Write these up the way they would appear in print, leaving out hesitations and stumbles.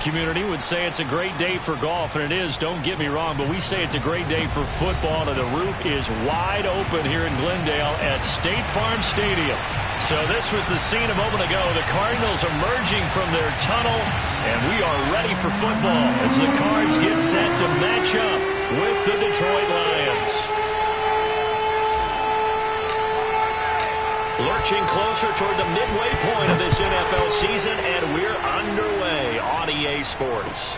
community would say it's a great day for golf, and it is, don't get me wrong, but we say it's a great day for football, and the roof is wide open here in Glendale at State Farm Stadium. So this was the scene a moment ago. The Cardinals emerging from their tunnel, and we are ready for football as the Cards get set to match up with the Detroit Lions. Lurching closer toward the midway point of this NFL season, and we're underway on EA Sports.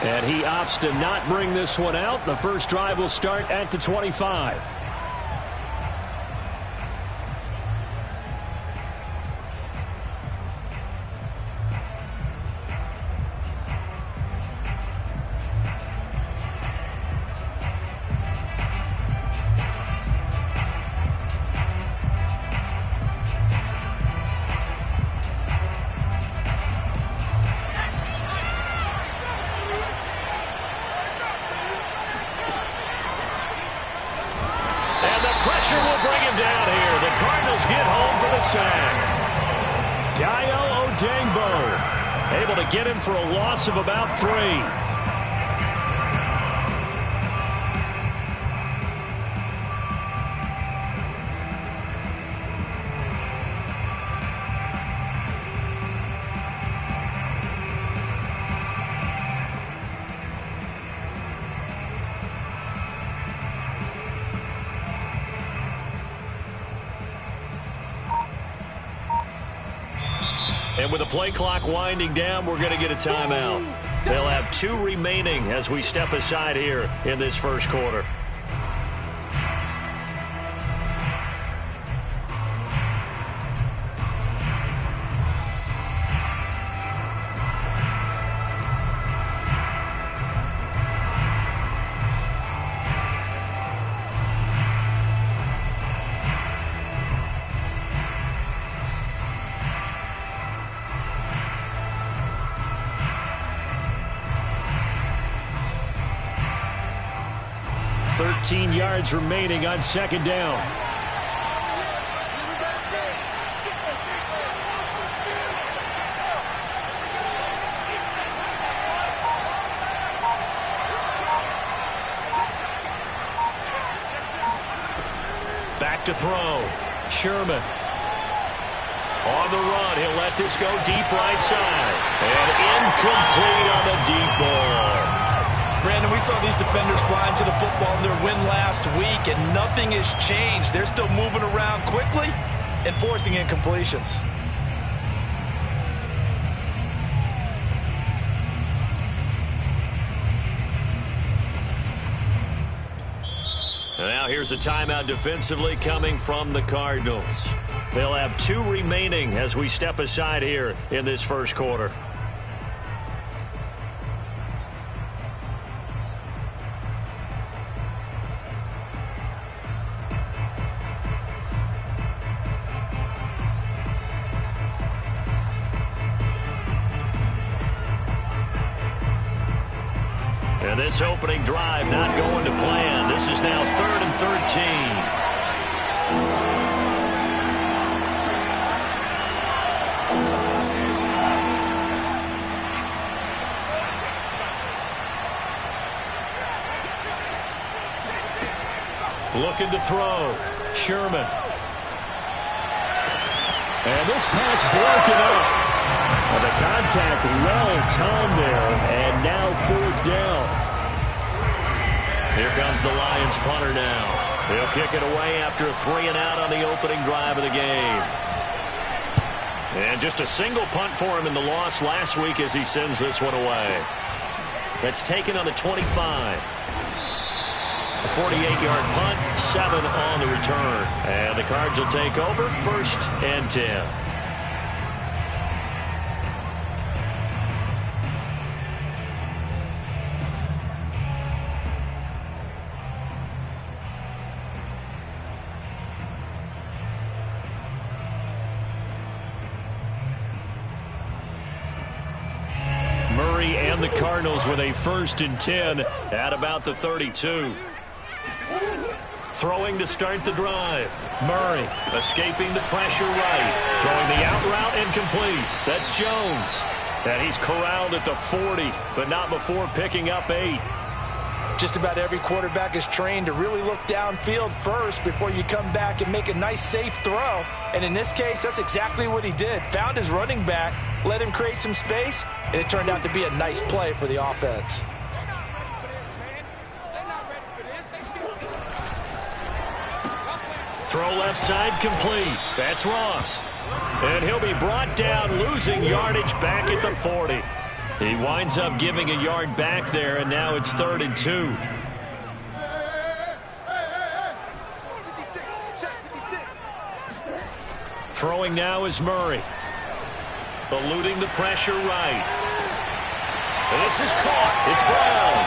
And he opts to not bring this one out. The first drive will start at the 25. Get him for a loss of about 3. And with the play clock winding down, we're going to get a timeout. They'll have 2 remaining as we step aside here in this first quarter. Yards remaining on second down. Back to throw. Sherman. On the run. He'll let this go deep right side. And incomplete on the deep ball. Brandon, we saw these defenders fly into the football in their win last week, and nothing has changed. They're still moving around quickly and forcing incompletions. Now here's a timeout defensively coming from the Cardinals. They'll have 2 remaining as we step aside here in this first quarter. And this opening drive not going to plan. This is now 3rd and 13. Looking to throw. Sherman. And this pass broken up. And the contact well timed there, and now 4th down. Here comes the Lions punter now. He'll kick it away after a 3-and-out on the opening drive of the game. And just a single punt for him in the loss last week as he sends this one away. That's taken on the 25. A 48-yard punt, 7 on the return. And the Cards will take over, 1st and 10. And the Cardinals with a 1st and 10 at about the 32. Throwing to start the drive. Murray escaping the pressure right. Throwing the out route incomplete. That's Jones. And he's corralled at the 40, but not before picking up 8. Just about every quarterback is trained to really look downfield first before you come back and make a nice, safe throw. And in this case, that's exactly what he did. Found his running back, let him create some space, and it turned out to be a nice play for the offense. Throw left side complete. That's Ross. And he'll be brought down, losing yardage back at the 40. He winds up giving a yard back there, and now it's 3rd and 2. Throwing now is Murray. Eluding the pressure right. And this is caught. It's Brown.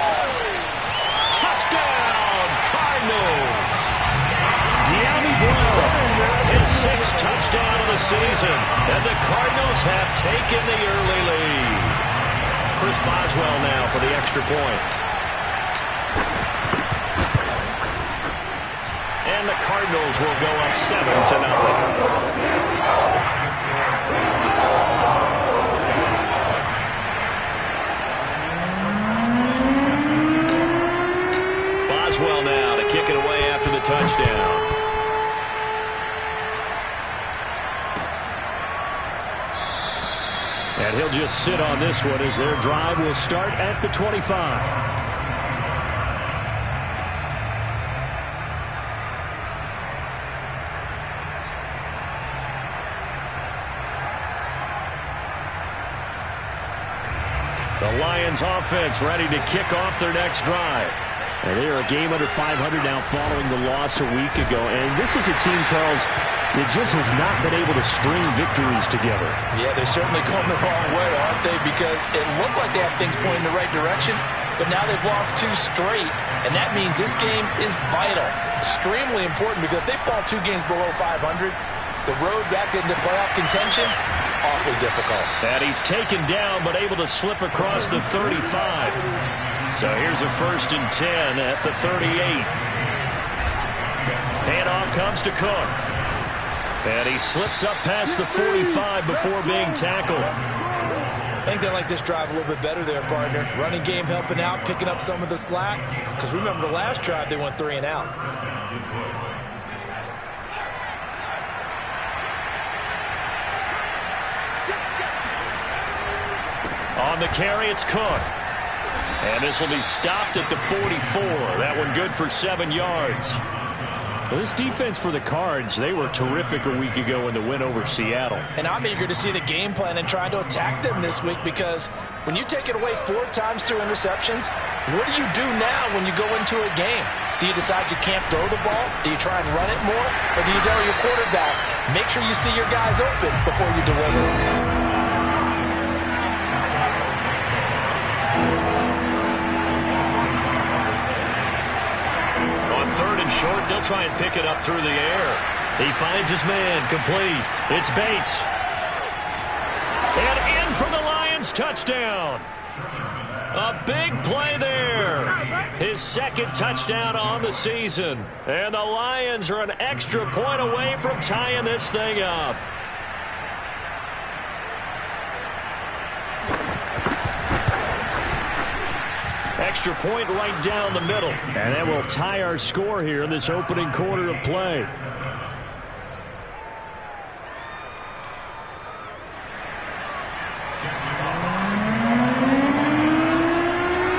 Touchdown, Cardinals. De'Ami Brown, his 6th touchdown of the season. And the Cardinals have taken the early lead. Chris Boswell now for the extra point. And the Cardinals will go up 7-0. Boswell now to kick it away after the touchdown. And he'll just sit on this one as their drive will start at the 25. The Lions offense ready to kick off their next drive. And they are a game under 500 now following the loss a week ago. And this is a team, Charles, that just has not been able to string victories together. Yeah, they're certainly going the wrong way, aren't they? Because it looked like they had things pointing in the right direction, but now they've lost 2 straight, and that means this game is vital. Extremely important, because if they fall 2 games below 500, the road back into playoff contention, awfully difficult. And he's taken down, but able to slip across the 35. So here's a 1st and 10 at the 38. Handoff comes to Cook. And he slips up past the 45 before being tackled. I think they like this drive a little bit better there, partner. Running game helping out, picking up some of the slack. Because remember, the last drive they went 3 and out. On the carry, it's Cook. And this will be stopped at the 44. That one good for 7 yards. Well, this defense for the Cards, they were terrific a week ago in the win over Seattle. And I'm eager to see the game plan and trying to attack them this week, because when you take it away 4 times through interceptions, what do you do now when you go into a game? Do you decide you can't throw the ball? Do you try and run it more? Or do you tell your quarterback, make sure you see your guys open before you deliver? Short, they'll try and pick it up through the air. He finds his man, complete. It's Bates. And in for the Lions, touchdown. A big play there. His 2nd touchdown on the season. And the Lions are an extra point away from tying this thing up. Extra point right down the middle. And that will tie our score here in this opening quarter of play.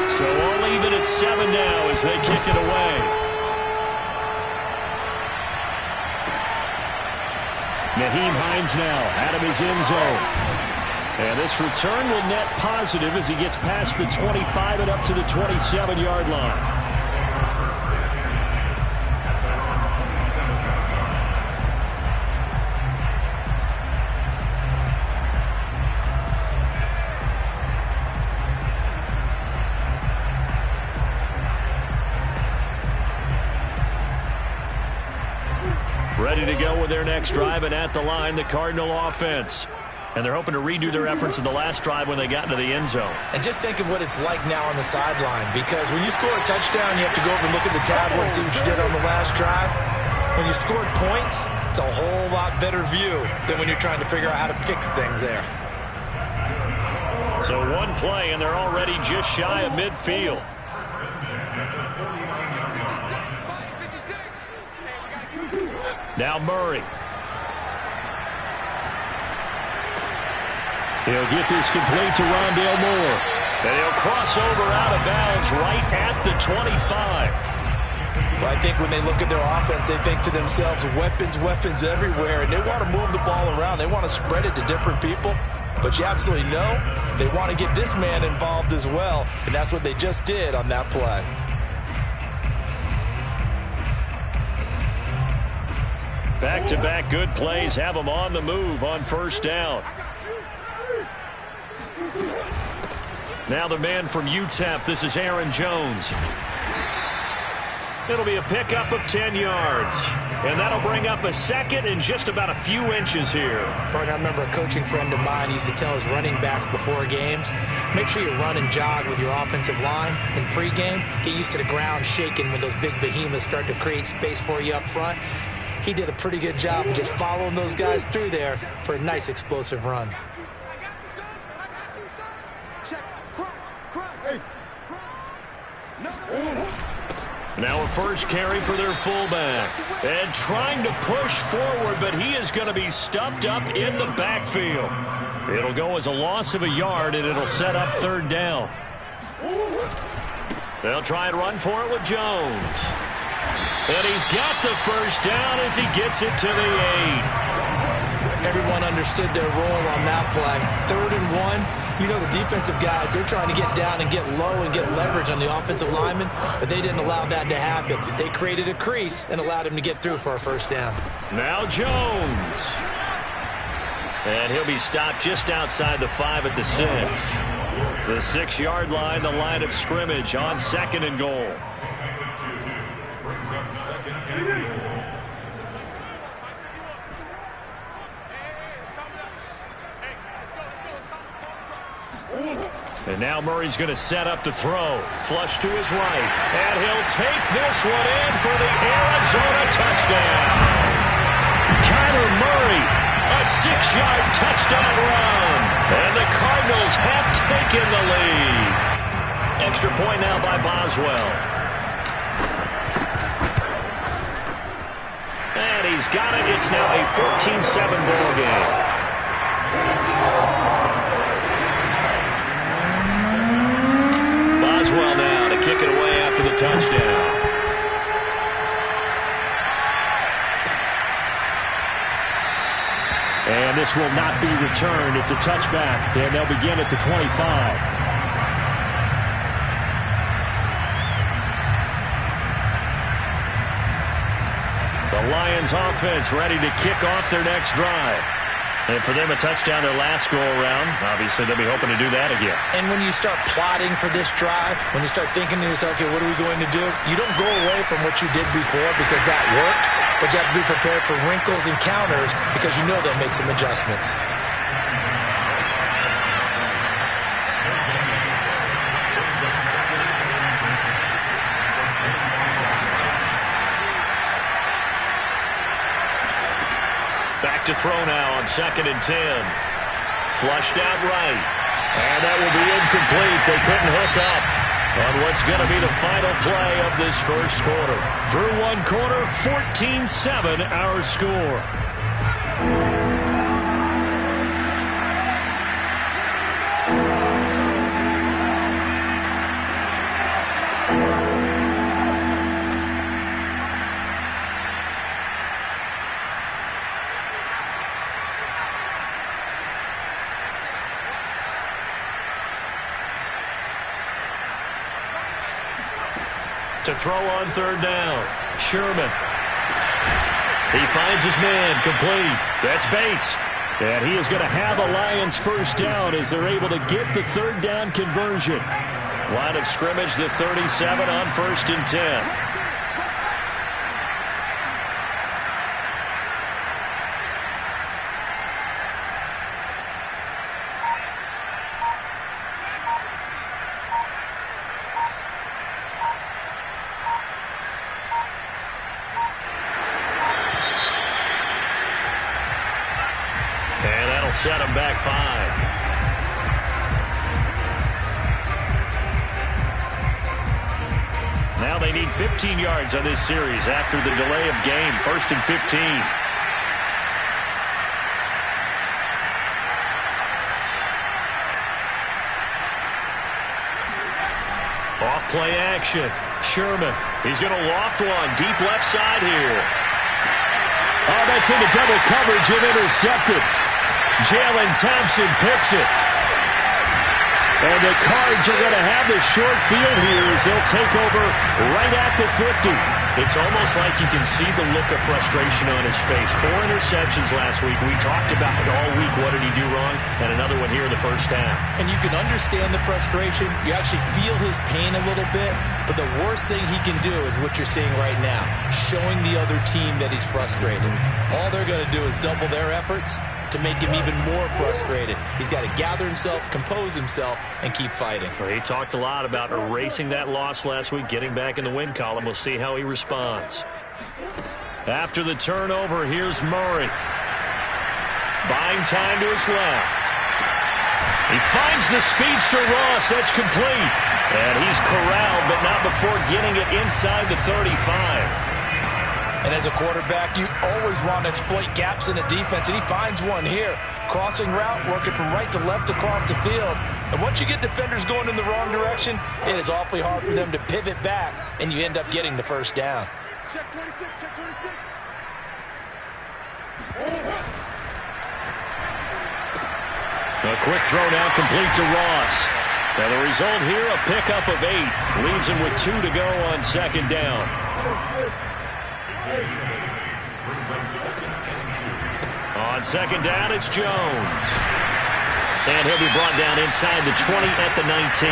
So all even at 7 now as they kick it away. Nyheim Hines now out of his end zone. And this return will net positive as he gets past the 25 and up to the 27-yard line. Ready to go with their next drive, and at the line, the Cardinal offense. And they're hoping to redo their efforts in the last drive when they got into the end zone. And just think of what it's like now on the sideline, because when you score a touchdown, you have to go over and look at the tablet and see what you did on the last drive. When you scored points, it's a whole lot better view than when you're trying to figure out how to fix things there. So one play, and they're already just shy of midfield. Now Murray. He'll get this complete to Rondale Moore. And he'll cross over out of bounds right at the 25. Well, I think when they look at their offense, they think to themselves, weapons, weapons everywhere. And they want to move the ball around. They want to spread it to different people. But you absolutely know they want to get this man involved as well. And that's what they just did on that play. Back-to-back good plays have them on the move on first down. Now the man from UTEP, this is Aaron Jones. It'll be a pickup of 10 yards. And that'll bring up a second and just about a few inches here. Partner, I remember a coaching friend of mine used to tell his running backs before games, make sure you run and jog with your offensive line in pregame. Get used to the ground shaking when those big behemoths start to create space for you up front. He did a pretty good job of just following those guys through there for a nice explosive run. Now a first carry for their fullback. And trying to push forward, but he is going to be stuffed up in the backfield. It'll go as a loss of a yard, and it'll set up third down. They'll try and run for it with Jones. And he's got the first down as he gets it to the 8. Everyone understood their role on that play. 3rd and 1. You know the defensive guys, they're trying to get down and get low and get leverage on the offensive lineman, but they didn't allow that to happen. They created a crease and allowed him to get through for a first down. Now Jones. And he'll be stopped just outside the 5 at the 6. The 6-yard line, the line of scrimmage on 2nd and goal. And now Murray's going to set up to throw. Flush to his right. And he'll take this one in for the Arizona touchdown. Kyler Murray, a 6-yard touchdown run. And the Cardinals have taken the lead. Extra point now by Boswell. And he's got it. It's now a 14-7 ball game. Boswell now to kick it away after the touchdown. And this will not be returned. It's a touchback, and they'll begin at the 25. The Lions offense ready to kick off their next drive. And for them, a touchdown their last go-around. Obviously, they'll be hoping to do that again. And when you start plotting for this drive, when you start thinking to yourself, okay, what are we going to do? You don't go away from what you did before because that worked, but you have to be prepared for wrinkles and counters because you know they'll make some adjustments. Back to throw now on 2nd and 10. Flushed out right. And that will be incomplete. They couldn't hook up on what's going to be the final play of this first quarter. Through one quarter, 14-7 our score. To throw on 3rd down. Sherman. He finds his man complete. That's Bates. And he is going to have a Lions first down as they're able to get the 3rd down conversion. Line of scrimmage, the 37 on 1st and 10. Set him back 5. 15 yards on this series after the delay of game. 1st and 15. Off play action. Sherman. He's going to loft one. Deep left side here. Oh, that's into double coverage and intercepted. Jalen Thompson picks it. And the Cards are going to have the short field here as they'll take over right at the 50. It's almost like you can see the look of frustration on his face. 4 interceptions last week. We talked about it all week. What did he do wrong? And another one here in the first half. And you can understand the frustration. You actually feel his pain a little bit. But the worst thing he can do is what you're seeing right now, showing the other team that he's frustrated. All they're going to do is double their efforts to make him even more frustrated. He's got to gather himself, compose himself, and keep fighting. Well, he talked a lot about erasing that loss last week, getting back in the win column. We'll see how he responds. After the turnover, here's Murray. Buying time to his left. He finds the speedster Ross. That's complete. And he's corralled, but not before getting it inside the 35. And as a quarterback, you always want to exploit gaps in the defense, and he finds one here. Crossing route, working from right to left across the field. And once you get defenders going in the wrong direction, it is awfully hard for them to pivot back, and you end up getting the first down. Check 26, check 26. A quick throw now complete to Ross. Now the result here, a pickup of 8. Leaves him with 2 to go on 2nd down. On 2nd down, it's Jones. And he'll be brought down inside the 20 at the 19.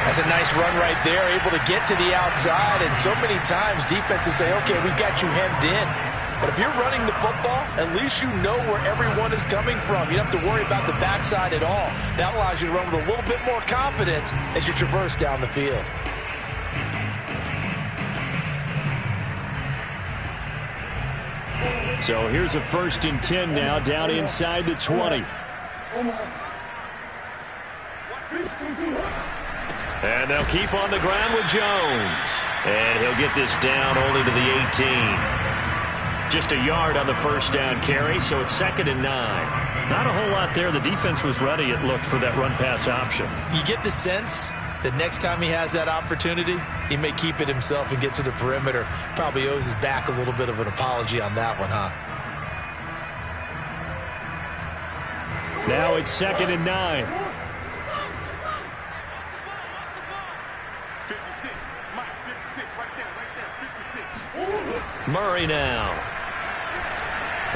That's a nice run right there, able to get to the outside. And so many times defenses say, okay, we've got you hemmed in. But if you're running the football, at least you know where everyone is coming from. You don't have to worry about the backside at all. That allows you to run with a little bit more confidence as you traverse down the field. So here's a 1st and 10 now, down inside the 20. And they'll keep on the ground with Jones. And he'll get this down only to the 18. Just a yard on the 1st down carry, so it's 2nd and 9. Not a whole lot there. The defense was ready, it looked, for that run-pass option. You get the sense that next time he has that opportunity, he may keep it himself and get to the perimeter. Probably owes his back a little bit of an apology on that one, huh? Now it's 2nd and 9. 56, Mike, 56, right there, 56. Murray now.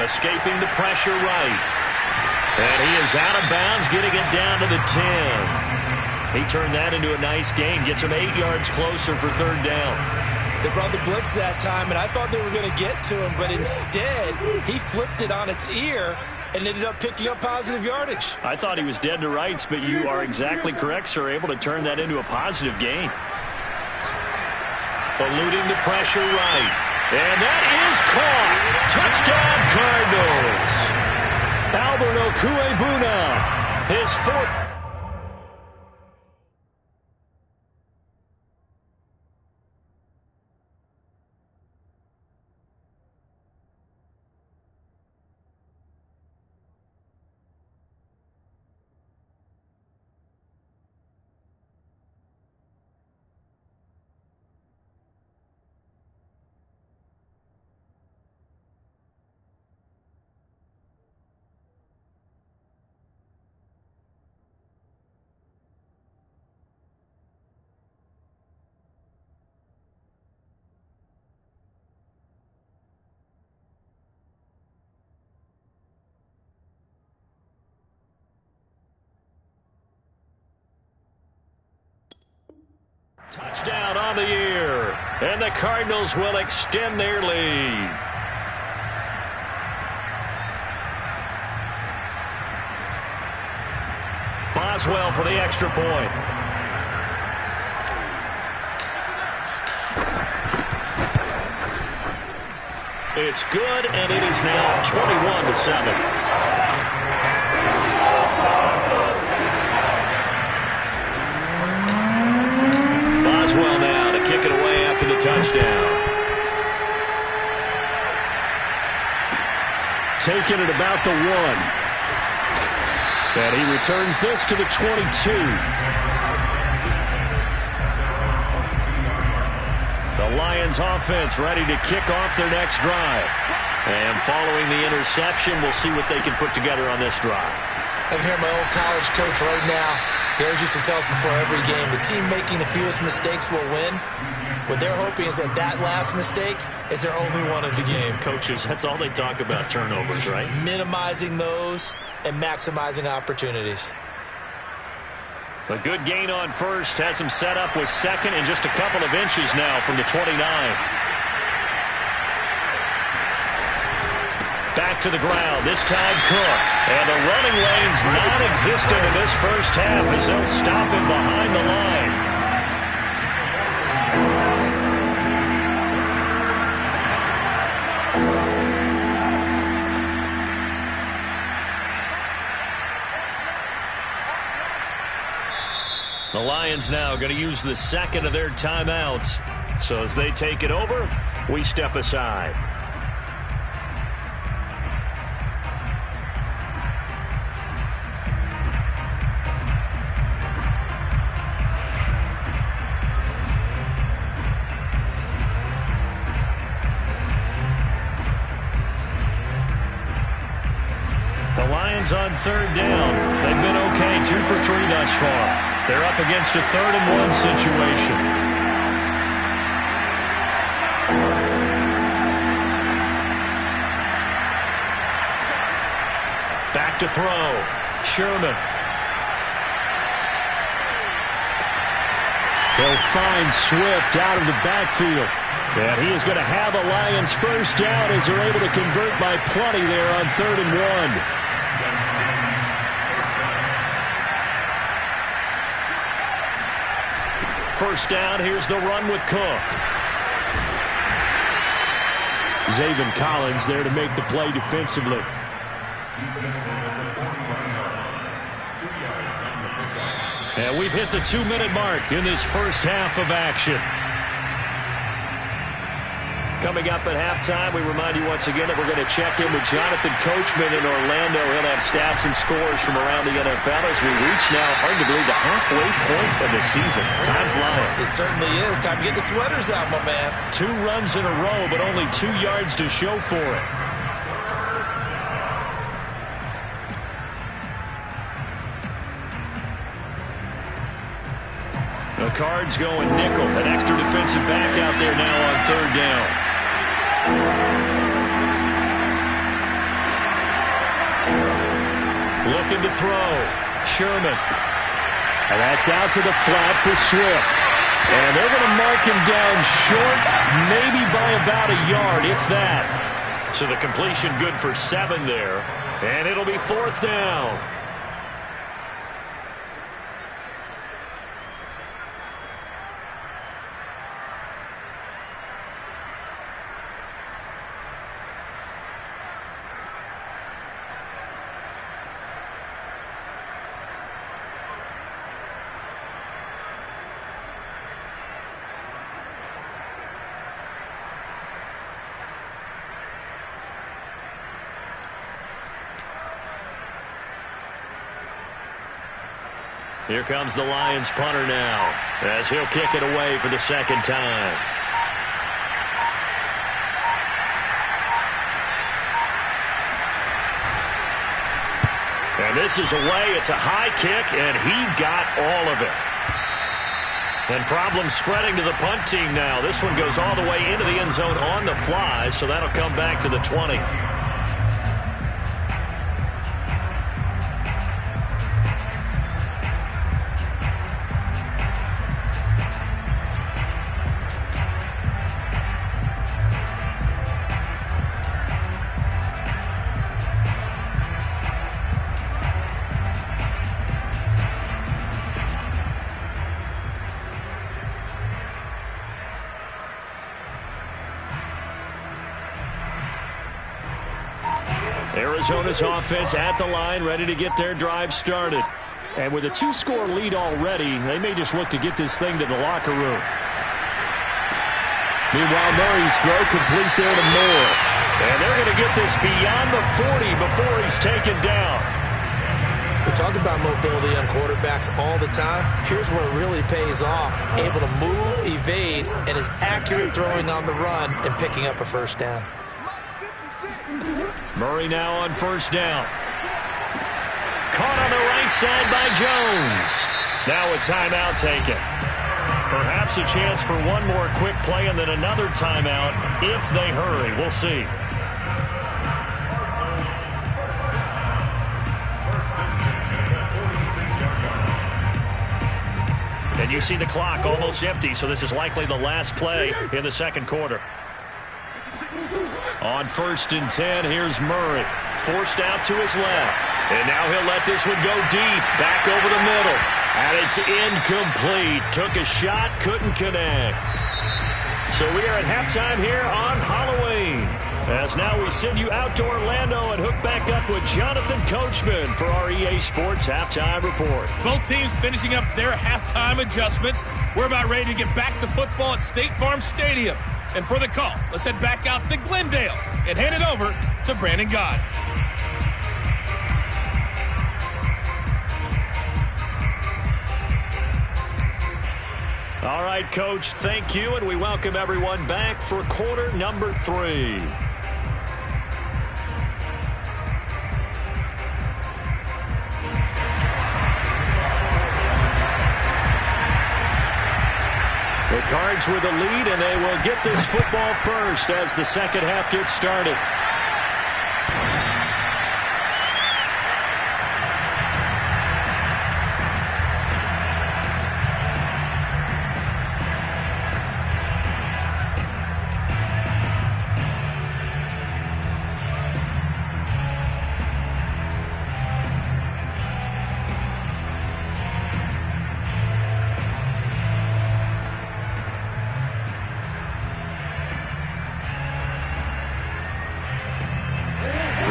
Escaping the pressure right. And he is out of bounds, getting it down to the 10. He turned that into a nice gain. Gets him 8 yards closer for 3rd down. They brought the blitz that time, and I thought they were going to get to him, but instead, he flipped it on its ear and ended up picking up positive yardage. I thought he was dead to rights, but you are exactly correct, sir. Able to turn that into a positive gain. Eluding the pressure right. And that is caught. Touchdown, Cardinals. Albert Okwuegbuna, his 4th. Touchdown on the year. And the Cardinals will extend their lead. Boswell for the extra point. It's good, and it is now 21-7. Boswell now to kick it away touchdown. Taking it about the 1. And he returns this to the 22. The Lions offense ready to kick off their next drive. And following the interception, we'll see what they can put together on this drive. I can hear my old college coach right now. He always used to tell us before every game, the team making the fewest mistakes will win. What they're hoping is that last mistake is their only one of the game. Coaches, that's all they talk about, turnovers, right? Minimizing those and maximizing opportunities. A good gain on first has him set up with second and just a couple of inches now from the 29. Back to the ground, this time Cook. And the running lane's non-existent in this first half as they'll stop him behind the line. The Lions now going to use the second of their timeouts. So as they take it over, we step aside. The Lions on third down. They've been okay, 2 for 3 thus far. They're up against a 3rd-and-1 situation. Back to throw. Sherman. They'll find Swift out of the backfield. And he is going to have a Lions first down as they're able to convert by plenty there on 3rd and 1. First down, here's the run with Cook. Zaven Collins there to make the play defensively. And we've hit the 2-minute mark in this first half of action. Coming up at halftime, we remind you once again that we're going to check in with Jonathan Coachman in Orlando. He'll have stats and scores from around the NFL as we reach now, hard to believe, the halfway point of the season. Time flying. It certainly is. Time to get the sweaters out, my man. 2 runs in a row, but only 2 yards to show for it. The Cards going nickel. An extra defensive back out there now on 3rd down. Looking to throw. Sherman. And that's out to the flat for Swift. And they're going to mark him down short, maybe by about a yard, if that. So the completion good for 7 there. And it'll be 4th down. Here comes the Lions punter now as he'll kick it away for the 2nd time. And this is away. It's a high kick, and he got all of it. And problems spreading to the punt team now. This one goes all the way into the end zone on the fly, so that'll come back to the 20. Arizona's offense at the line, ready to get their drive started. And with a 2-score lead already, they may just look to get this thing to the locker room. Meanwhile, Murray's throw complete there to Moore. And they're going to get this beyond the 40 before he's taken down. We talk about mobility on quarterbacks all the time. Here's where it really pays off. Able to move, evade, and is accurate throwing on the run and picking up a first down. Murray now on first down. Caught on the right side by Jones. Now a timeout taken. Perhaps a chance for one more quick play and then another timeout if they hurry. We'll see. And you see the clock almost empty, so this is likely the last play in the second quarter. On 1st and 10, here's Murray. Forced out to his left. And now he'll let this one go deep. Back over the middle. And it's incomplete. Took a shot, couldn't connect. So we are at halftime here on Halloween. As now we send you out to Orlando and hook back up with Jonathan Coachman for our EA Sports Halftime Report. Both teams finishing up their halftime adjustments. We're about ready to get back to football at State Farm Stadium. And for the call, let's head back out to Glendale and hand it over to Brandon God. All right, Coach, thank you, and we welcome everyone back for quarter number 3. The Cards with the lead, and they will get this football first as the second half gets started.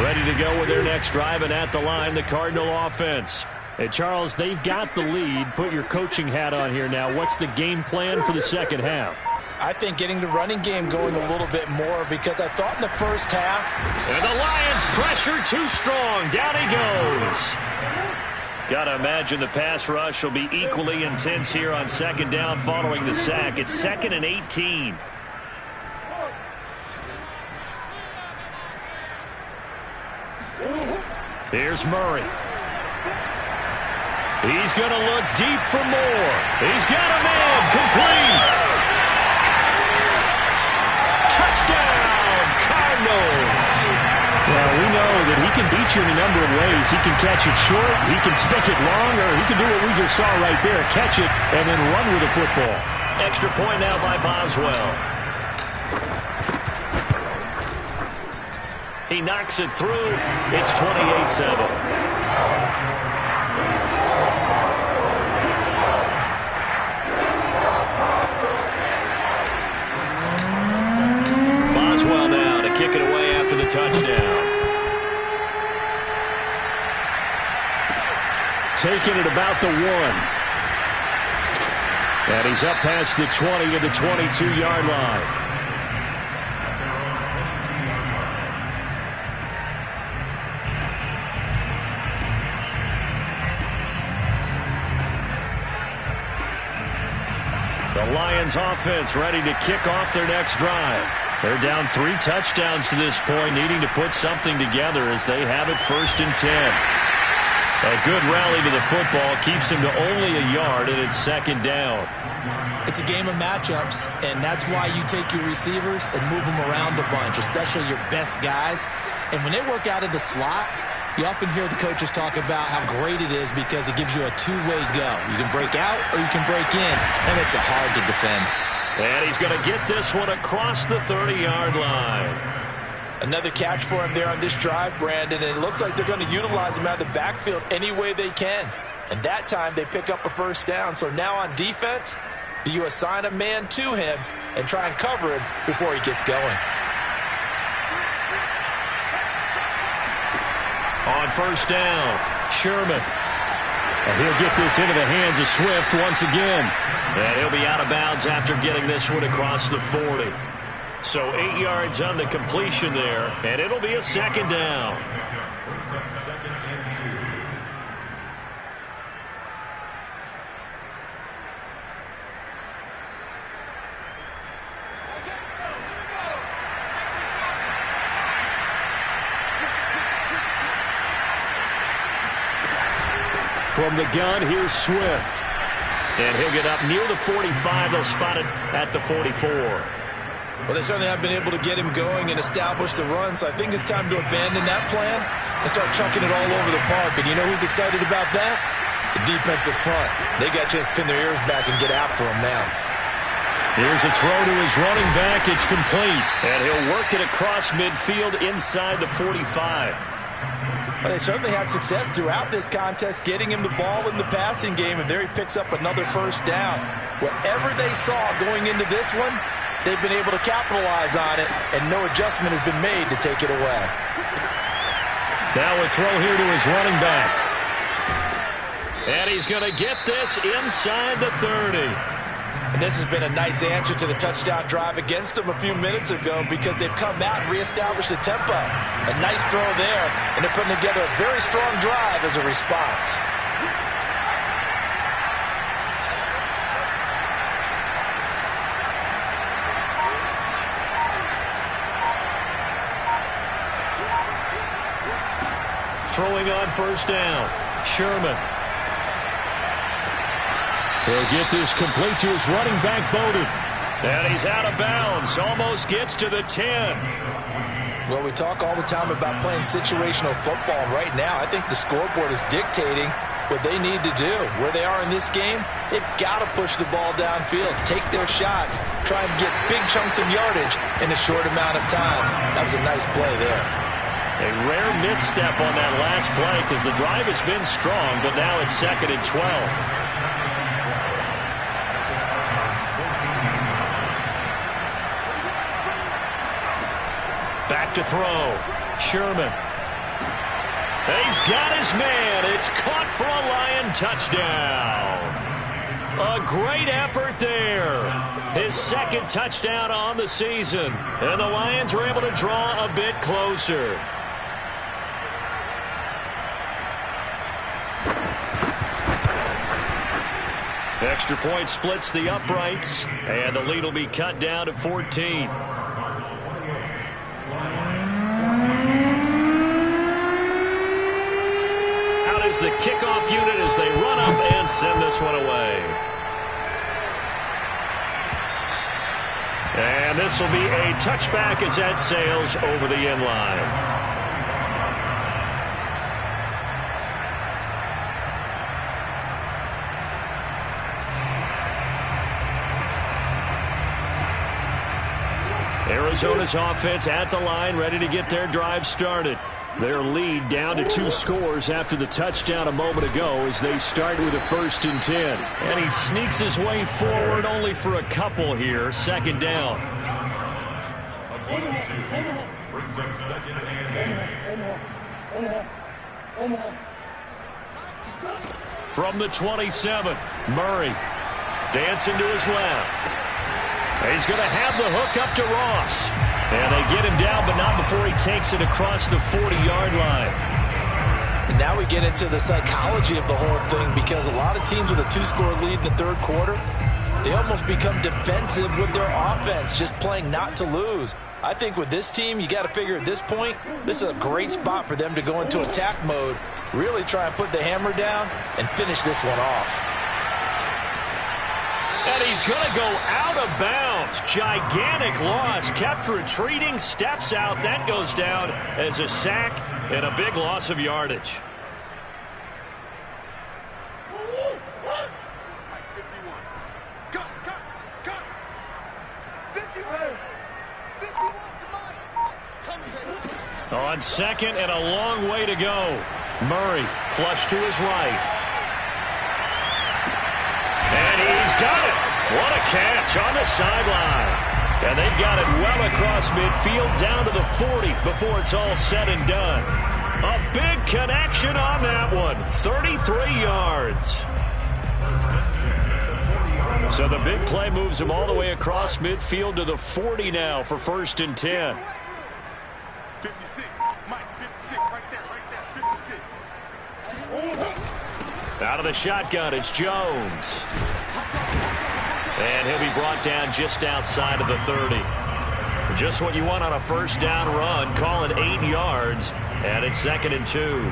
Ready to go with their next drive, and at the line, the Cardinal offense. Hey, Charles, they've got the lead. Put your coaching hat on here now. What's the game plan for the second half? I think getting the running game going a little bit more, because I thought in the first half. And the Lions pressure too strong. Down he goes. Got to imagine the pass rush will be equally intense here on second down following the sack. It's 2nd and 18. Here's Murray. He's going to look deep for Moore. He's got him in. Complete. Touchdown, Cardinals. Well, we know that he can beat you in a number of ways. He can catch it short, he can take it long, or he can do what we just saw right there, catch it and then run with the football. Extra point now by Boswell. He knocks it through. It's 28-7. Boswell now to kick it away after the touchdown. Taking it about the 1. And he's up past the 20 to the 22-yard line. The Lions offense ready to kick off their next drive. They're down 3 touchdowns to this point, needing to put something together as they have it 1st and 10. A good rally to the football keeps him to only a yard, and it's 2nd down. It's a game of matchups, and that's why you take your receivers and move them around a bunch, especially your best guys. And when they work out of the slot, you often hear the coaches talk about how great it is because it gives you a two-way go. You can break out or you can break in. That makes it hard to defend. And he's going to get this one across the 30-yard line. Another catch for him there on this drive, Brandon, and it looks like they're going to utilize him out of the backfield any way they can. And that time they pick up a first down. So now on defense, do you assign a man to him and try and cover him before he gets going? On first down, Sherman. And he'll get this into the hands of Swift once again. And he'll be out of bounds after getting this one across the 40. So 8 yards on the completion there, and it'll be a second down. From the gun, here's Swift. And he'll get up near the 45. They'll spot it at the 44. Well, they certainly have been able to get him going and establish the run, so I think it's time to abandon that plan and start chunking it all over the park. And you know who's excited about that? The defensive front. They got to just pin their ears back and get after him now. Here's a throw to his running back. It's complete. And he'll work it across midfield inside the 45. Well, they certainly had success throughout this contest getting him the ball in the passing game, and there he picks up another first down. Whatever they saw going into this one, they've been able to capitalize on it, and no adjustment has been made to take it away. Now a throw here to his running back. And he's going to get this inside the 30. And this has been a nice answer to the touchdown drive against them a few minutes ago because they've come out and reestablished the tempo. A nice throw there, and they're putting together a very strong drive as a response. Throwing on first down, Sherman. He'll get this complete to his running back, Bowden. And he's out of bounds. Almost gets to the 10. Well, we talk all the time about playing situational football. Right now, I think the scoreboard is dictating what they need to do. Where they are in this game, they've got to push the ball downfield, take their shots, try and get big chunks of yardage in a short amount of time. That was a nice play there. A rare misstep on that last play because the drive has been strong, but now it's 2nd and 12. Back to throw. Sherman. He's got his man. It's caught for a Lion touchdown. A great effort there. His 2nd touchdown on the season. And the Lions are able to draw a bit closer. Extra point splits the uprights. And the lead will be cut down to 14. Is the kickoff unit as they run up and send this one away. And this will be a touchback as that sails over the end line. Arizona's offense at the line, ready to get their drive started. Their lead down to 2 scores after the touchdown a moment ago as they start with a 1st and 10. And he sneaks his way forward only for a couple here. 2nd down. Brings up 2nd and 8. From the 27, Murray dancing to his left. He's going to have the hook up to Ross. And they get him down, but not before he takes it across the 40-yard line. And now we get into the psychology of the whole thing because a lot of teams with a 2-score lead in the 3rd quarter, they almost become defensive with their offense, just playing not to lose. I think with this team, you got to figure at this point, this is a great spot for them to go into attack mode, really try and put the hammer down and finish this one off. And he's going to go out of bounds. Gigantic loss. Kept retreating. Steps out. That goes down as a sack and a big loss of yardage. 51. Cut. 51. On 2nd and a long way to go. Murray flush to his right. And he's got it. What a catch on the sideline. And they've got it well across midfield down to the 40 before it's all said and done. A big connection on that one. 33 yards. So the big play moves him all the way across midfield to the 40 now for 1st and 10. 56. Mike, 56. Right there, 56. Out of the shotgun, it's Jones. And he'll be brought down just outside of the 30. Just what you want on a 1st down run. Call it 8 yards, and it's 2nd and 2.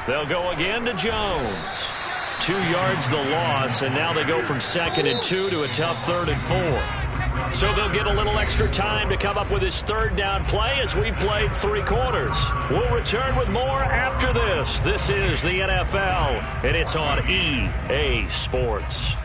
They'll go again to Jones. 2 yards the loss, and now they go from 2nd and 2 to a tough 3rd and 4. So they'll get a little extra time to come up with his 3rd down play as we've played 3 quarters. We'll return with more after this. This is the NFL, and it's on EA Sports.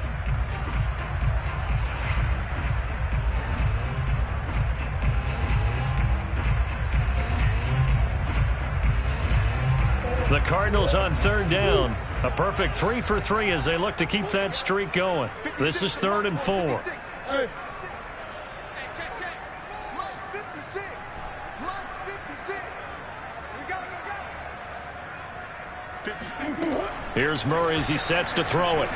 The Cardinals on 3rd down. A perfect 3 for 3 as they look to keep that streak going. This is 3rd and 4. Here's Murray as he sets to throw it.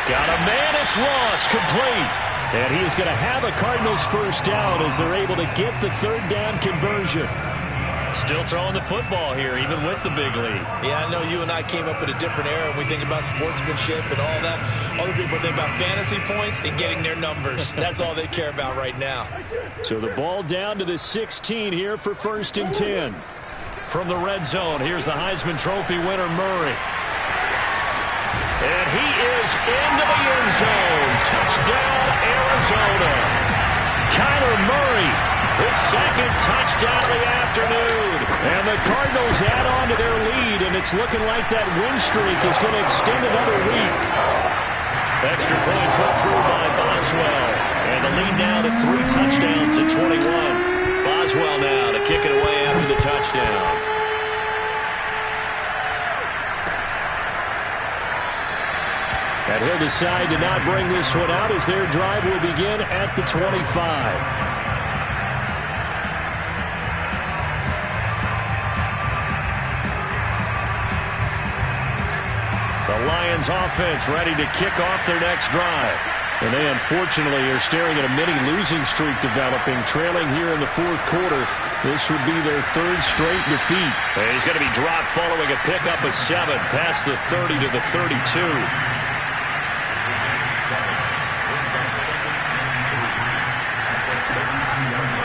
Got a man, it's Ross, complete. And he is going to have a Cardinals 1st down as they're able to get the 3rd down conversion. Still throwing the football here, even with the big lead. Yeah, I know you and I came up in a different era when we think about sportsmanship and all that. Other people think about fantasy points and getting their numbers. That's all they care about right now. So the ball down to the 16 here for 1st and 10. From the red zone, here's the Heisman Trophy winner, Murray. And he is into the end zone. Touchdown, Arizona. Kyler Murray, his 2nd touchdown of the afternoon. And the Cardinals add on to their lead, and it's looking like that win streak is going to extend another week. Extra point put through by Boswell. And the lead now to 3 touchdowns at 21. Boswell now to kick it away after the touchdown. And he'll decide to not bring this one out as their drive will begin at the 25. The Lions offense ready to kick off their next drive. And they unfortunately are staring at a mini losing streak developing, trailing here in the 4th quarter. This would be their 3rd straight defeat. And he's going to be dropped following a pickup of 7 past the 30 to the 32.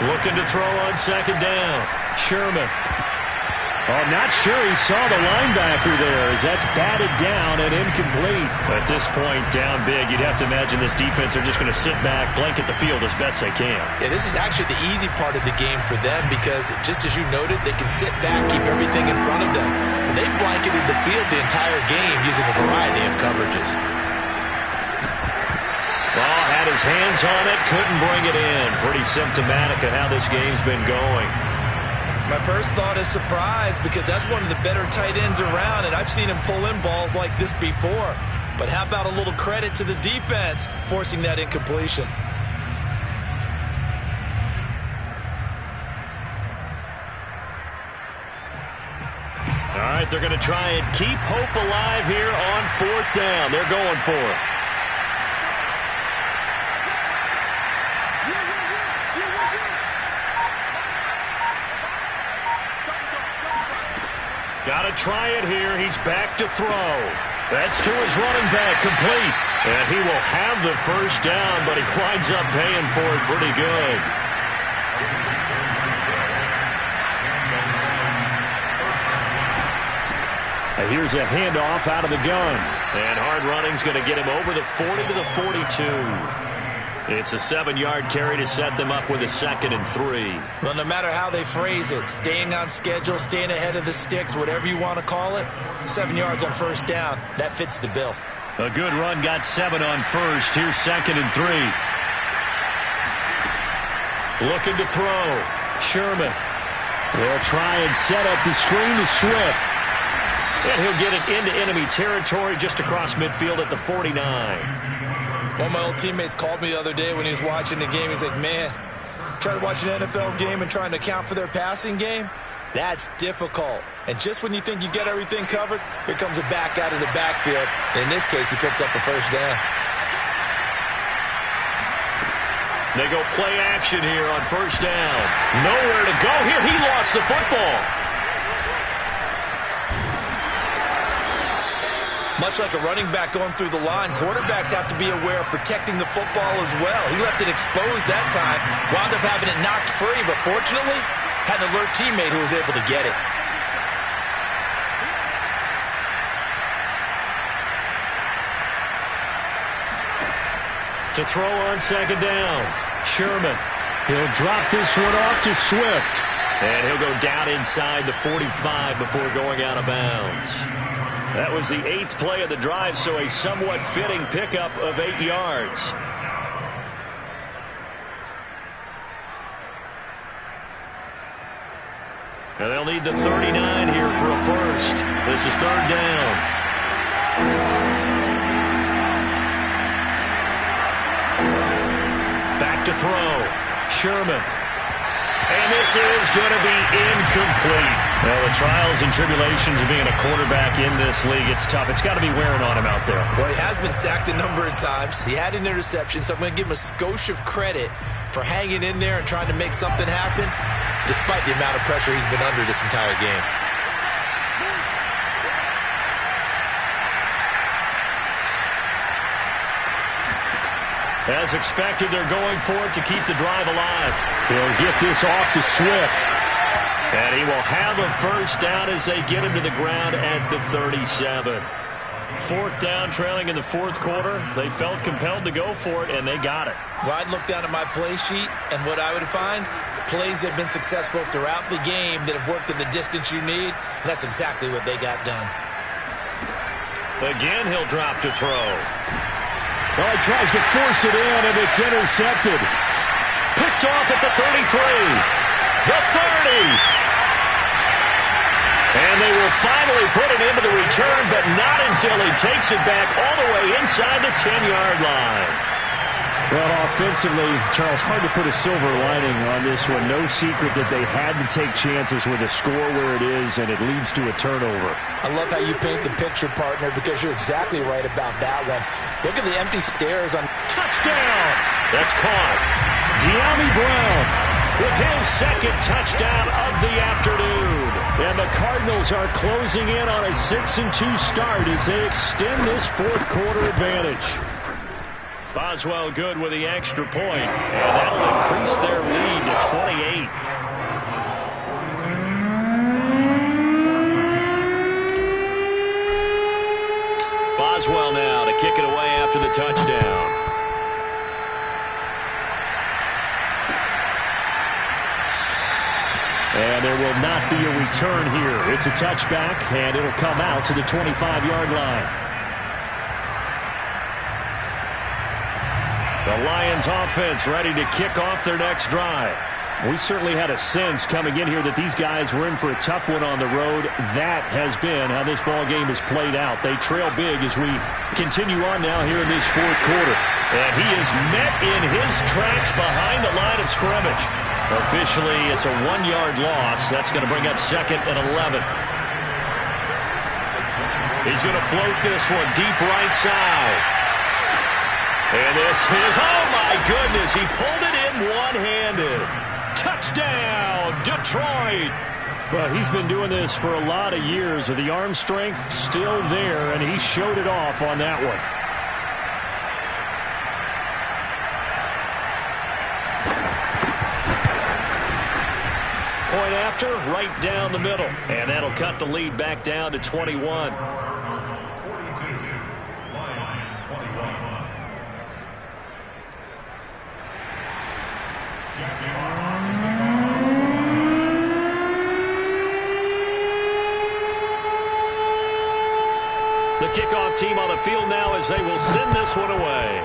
Looking to throw on 2nd down. Sherman. Oh, not sure he saw the linebacker there as that's batted down and incomplete. At this point, down big, you'd have to imagine this defense are just going to sit back, blanket the field as best they can. Yeah, this is actually the easy part of the game for them because, just as you noted, they can sit back, keep everything in front of them. But they blanketed the field the entire game using a variety of coverages. Ball had his hands on it, couldn't bring it in. Pretty symptomatic of how this game's been going. My first thought is surprise because that's one of the better tight ends around, and I've seen him pull in balls like this before. But how about a little credit to the defense forcing that incompletion? All right, they're going to try and keep hope alive here on 4th down. They're going for it. Got to try it here. He's back to throw. That's to his running back, complete. And he will have the 1st down, but he winds up paying for it pretty good. And here's a handoff out of the gun. And hard running's going to get him over the 40 to the 42. It's a 7-yard carry to set them up with a 2nd and 3. Well, no matter how they phrase it, staying on schedule, staying ahead of the sticks, whatever you want to call it, 7 yards on 1st down, that fits the bill. A good run, got 7 on 1st. Here's 2nd and 3. Looking to throw. Sherman will try and set up the screen to Swift. And he'll get it into enemy territory just across midfield at the 49. One of my old teammates called me the other day when he was watching the game. He's like, man, trying to watch an NFL game and trying to account for their passing game, that's difficult. And just when you think you get everything covered, here comes a back out of the backfield. And in this case, he picks up a first down. They go play action here on first down. Nowhere to go here. He lost the football. Much like a running back going through the line, quarterbacks have to be aware of protecting the football as well. He left it exposed that time, wound up having it knocked free, but fortunately, had an alert teammate who was able to get it. To throw on second down, Sherman. He'll drop this one off to Swift. And he'll go down inside the 45 before going out of bounds. That was the 8th play of the drive, so a somewhat fitting pickup of 8 yards. And they'll need the 39 here for a first. This is third down. Back to throw. Sherman. And this is going to be incomplete. Well, the trials and tribulations of being a quarterback in this league, it's tough. It's got to be wearing on him out there. Well, he has been sacked a number of times. He had an interception, so I'm going to give him a skosh of credit for hanging in there and trying to make something happen, despite the amount of pressure he's been under this entire game. As expected, they're going for it to keep the drive alive. He'll get this off to Swift. And he will have a first down as they get him to the ground at the 37. Fourth down, trailing in the fourth quarter. They felt compelled to go for it, and they got it. Well, I'd look down at my play sheet, and what I would find, plays that have been successful throughout the game that have worked in the distance you need, and that's exactly what they got done. Again, he'll drop to throw. Well, he tries to force it in, and it's intercepted. Picked off at the 33. The 30. And they will finally put it into the return, but not until he takes it back all the way inside the 10-yard line. Well, offensively, Charles, hard to put a silver lining on this one. No secret that they had to take chances with a score where it is, and it leads to a turnover. I love how you paint the picture, partner, because you're exactly right about that one. Look at the empty stares on touchdown. That's caught. De'Ami Brown with his second touchdown of the afternoon. And the Cardinals are closing in on a 6-2 start as they extend this fourth quarter advantage. Boswell good with the extra point, and that'll increase their lead to 28. Boswell now to kick it away after the touchdown. And there will not be a return here. It's a touchback, and it'll come out to the 25-yard line. The Lions offense ready to kick off their next drive. We certainly had a sense coming in here that these guys were in for a tough one on the road. That has been how this ball game has played out. They trail big as we continue on now here in this fourth quarter. And he is met in his tracks behind the line of scrimmage. Officially, it's a 1-yard loss. That's going to bring up second and 11. He's going to float this one deep right side. And this is, oh my goodness, he pulled it in one-handed. Touchdown, Detroit. Well, he's been doing this for a lot of years with the arm strength still there, and he showed it off on that one. Point after, right down the middle. And that'll cut the lead back down to 21. The kickoff team on the field now as they will send this one away.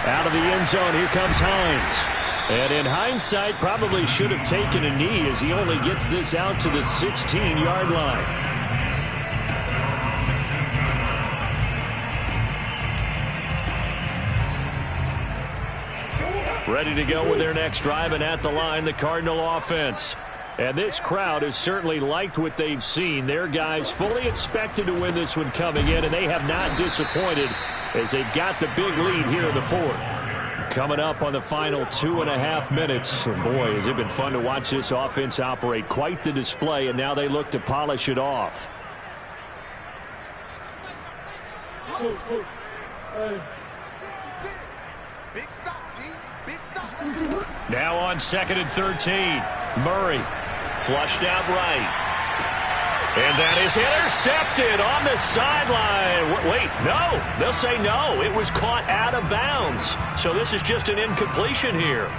Out of the end zone, here comes Hines. And in hindsight, probably should have taken a knee as he only gets this out to the 16-yard line. Ready to go with their next drive, and at the line, the Cardinal offense. And this crowd has certainly liked what they've seen. Their guys fully expected to win this one coming in, and they have not disappointed as they've got the big lead here in the fourth. Coming up on the final 2.5 minutes. And boy, has it been fun to watch this offense operate. Quite the display, and now they look to polish it off. Now on 2nd and 13. Murray flushed out right. And that is intercepted on the sideline. Wait, no. They'll say no. It was caught out of bounds. So this is just an incompletion here.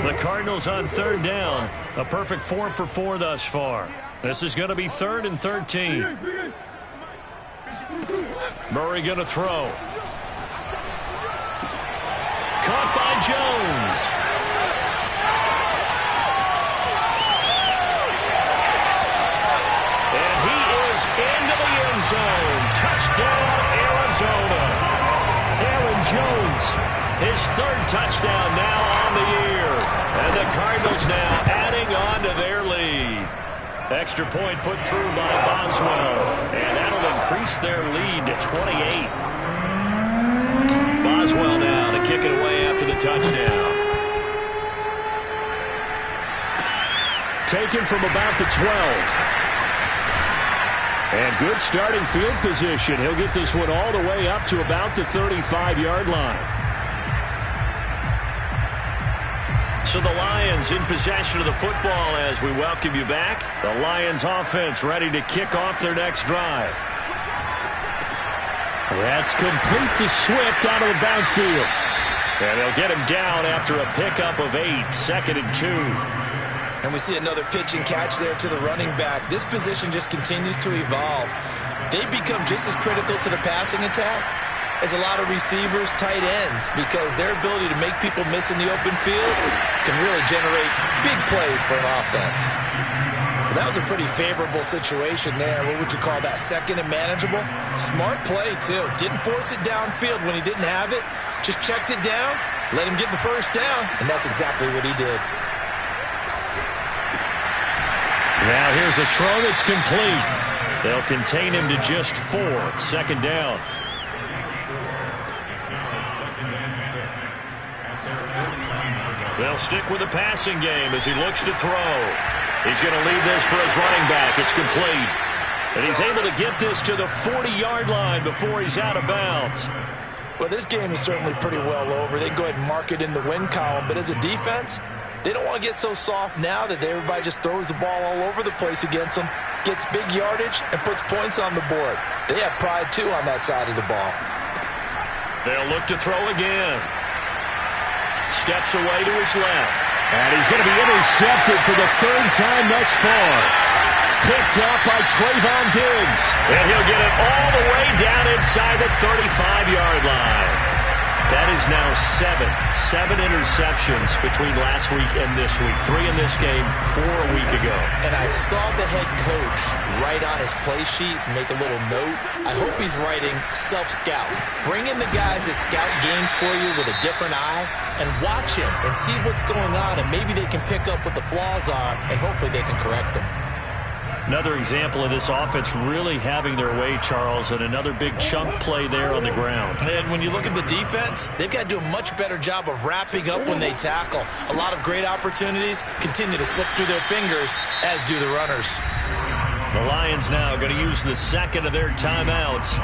The Cardinals on 3rd down. A perfect 4 for 4 thus far. This is going to be 3rd and 13. Murray going to throw. Caught by Jones. And he is into the end zone. Touchdown, Arizona. Aaron Jones, his 3rd touchdown now on the year. And the Cardinals now adding on to their lead. Extra point put through by Boswell. And that'll increase their lead to 28. Boswell now to kick it away after the touchdown. Taken from about the 12. And good starting field position. He'll get this one all the way up to about the 35-yard line. So the Lions in possession of the football as we welcome you back. The Lions offense ready to kick off their next drive. That's complete to Swift out of the backfield. And they'll get him down after a pickup of 8, 2nd and 2. And we see another pitch and catch there to the running back. This position just continues to evolve. They become just as critical to the passing attack as a lot of receivers, tight ends, because their ability to make people miss in the open field can really generate big plays for an offense. Well, that was a pretty favorable situation there. What would you call that? 2nd and manageable? Smart play, too. Didn't force it downfield when he didn't have it. Just checked it down, let him get the 1st down, and that's exactly what he did. Now here's a throw that's complete. They'll contain him to just 4, 2nd down. They'll stick with the passing game as he looks to throw. He's going to leave this for his running back. It's complete. And he's able to get this to the 40-yard line before he's out of bounds. Well, this game is certainly pretty well over. They can go ahead and mark it in the win column. But as a defense, they don't want to get so soft now that everybody just throws the ball all over the place against them, gets big yardage, and puts points on the board. They have pride, too, on that side of the ball. They'll look to throw again. Steps away to his left. And he's going to be intercepted for the 3rd time thus far. Picked up by Trayvon Diggs. And he'll get it all the way down inside the 35-yard line. That is now 7 interceptions between last week and this week. 3 in this game, 4 a week ago. And I saw the head coach write on his play sheet, make a little note. I hope he's writing self-scout. Bring in the guys that scout games for you with a different eye and watch him and see what's going on, and maybe they can pick up what the flaws are, and hopefully they can correct them. Another example of this offense really having their way, Charles, and another big chunk play there on the ground. And when you look at the defense, they've got to do a much better job of wrapping up when they tackle. A lot of great opportunities continue to slip through their fingers, as do the runners. The Lions now going to use the 2nd of their timeouts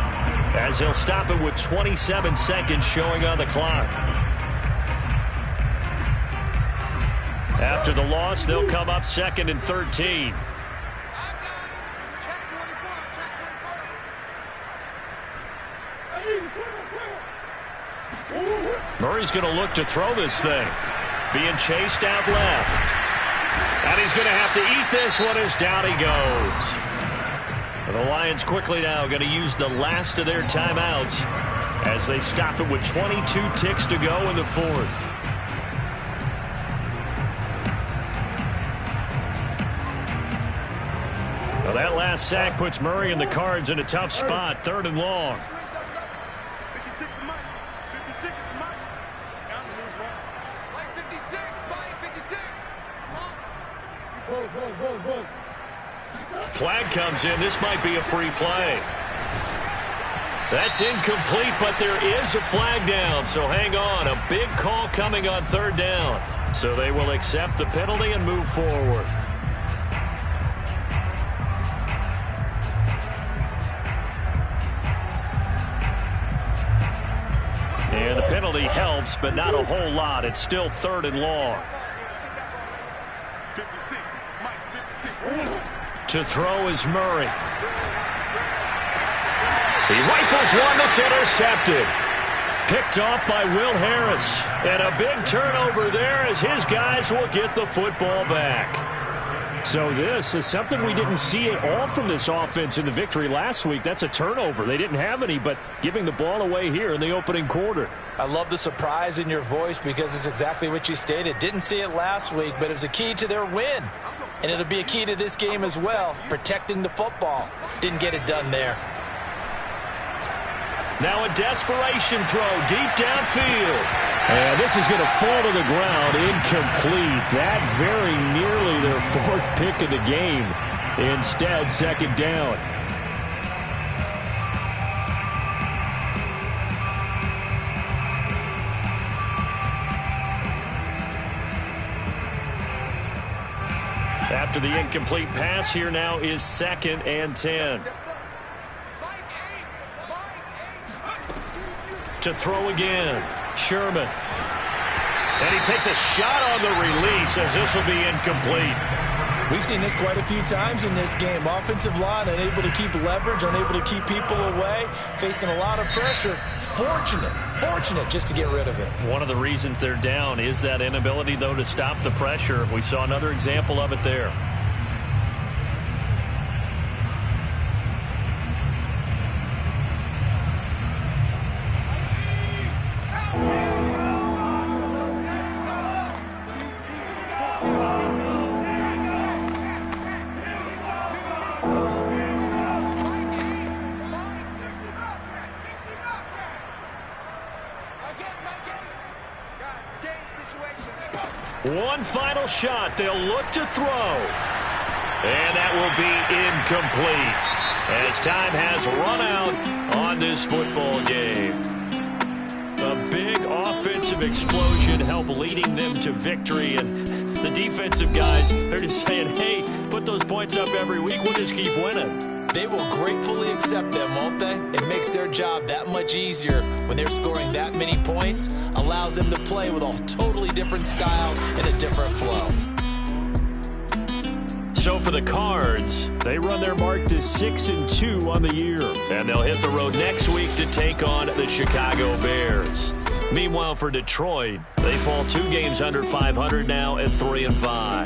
as they'll stop it with 27 seconds showing on the clock. After the loss, they'll come up 2nd and 13. Murray's going to look to throw this thing. being chased out left. And he's going to have to eat this one as down he goes. The Lions quickly now going to use the last of their timeouts as they stop it with 22 ticks to go in the fourth. Well, that last sack puts Murray and the Cards in a tough spot, 3rd and long. 56 is Mike. 56 is Mike. Down to lose one. Mike 56. Mike 56. Flag comes in. This might be a free play. That's incomplete, but there is a flag down, so hang on. A big call coming on 3rd down. So they will accept the penalty and move forward. And the penalty helps, but not a whole lot. It's still 3rd and long. 56. Mike 56. To throw is Murray. He rifles one that's intercepted. Picked off by Will Harris. And a big turnover there as his guys will get the football back. So this is something we didn't see at all from this offense in the victory last week. That's a turnover. They didn't have any, but giving the ball away here in the opening quarter. I love the surprise in your voice because it's exactly what you stated. Didn't see it last week, but it was a key to their win. And it'll be a key to this game as well, protecting the football. Didn't get it done there. Now a desperation throw deep downfield. And this is going to fall to the ground, incomplete. That very nearly their 4th pick of the game. Instead, 2nd down. After the incomplete pass, here now is 2nd and 10. To throw again, Sherman. And he takes a shot on the release as this will be incomplete. We've seen this quite a few times in this game. Offensive line unable to keep leverage, unable to keep people away, facing a lot of pressure. Fortunate just to get rid of it. One of the reasons they're down is that inability, though, to stop the pressure. We saw another example of it there. One final shot. They'll look to throw. And that will be incomplete as time has run out on this football game. A big offensive explosion helped leading them to victory. And the defensive guys, they're just saying, hey, put those points up every week. We'll just keep winning. They will gratefully accept them, won't they? It makes their job that much easier when they're scoring that many points. Allows them to play with a totally different style and a different flow. So for the Cards, they run their mark to 6-2 on the year. And they'll hit the road next week to take on the Chicago Bears. Meanwhile, for Detroit, they fall 2 games under 500 now at 3-5.